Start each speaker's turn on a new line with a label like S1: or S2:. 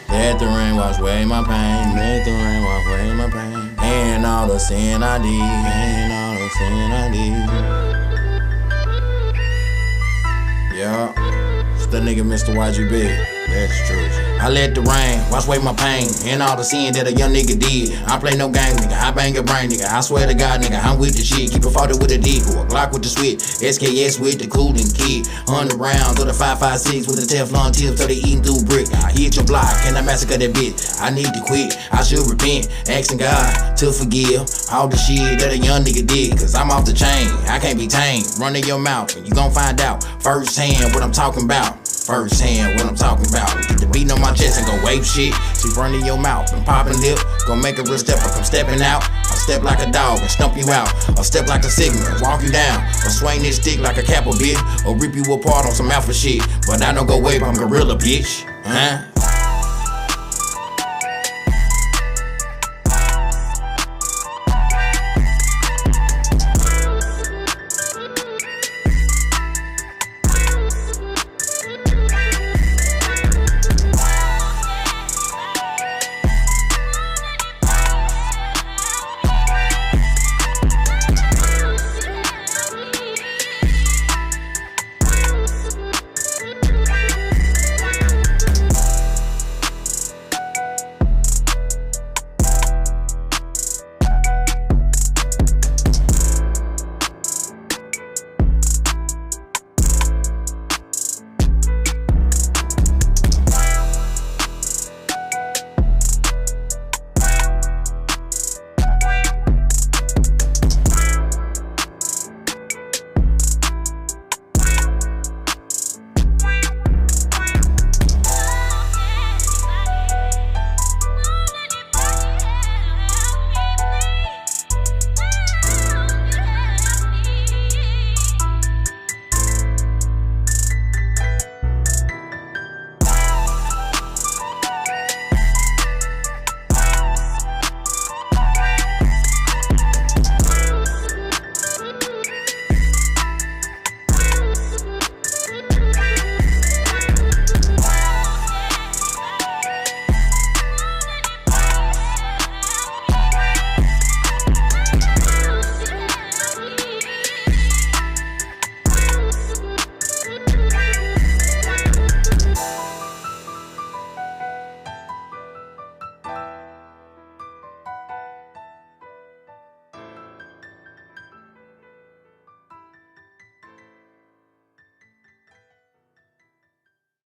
S1: Let the rain wash away my pain. Let the rain wash away my pain. And all the sin I did. And all the sin I did. Yeah, it's the nigga Mr.YGB. That's true. I let the rain wash away my pain and all the sin that a young nigga did. I play no game, nigga. I bang your brain, nigga. I swear to God, nigga, I'm with the shit. Keep a 40 with a dick or a Glock with the switch. SKS with the cooling kid. 100 rounds or the 5.56 with the Teflon tips so they eating through brick. I hit your block and I massacre that bitch. I need to quit. I should repent, asking God to forgive all the shit that a young nigga did. Cause I'm off the chain. I can't be tamed. Run in your mouth and you gon' find out firsthand what I'm talking about. Firsthand what I'm talking about. Get the beating on my chest and go wave shit. See running your mouth and popping lip. Gon' make a real step or come stepping out. I'll step like a dog and stump you out. I'll step like a signal and walk you down. Or swing this stick like a capo bitch. Or rip you apart on some alpha shit. But I don't go wave, I'm gorilla bitch. Huh?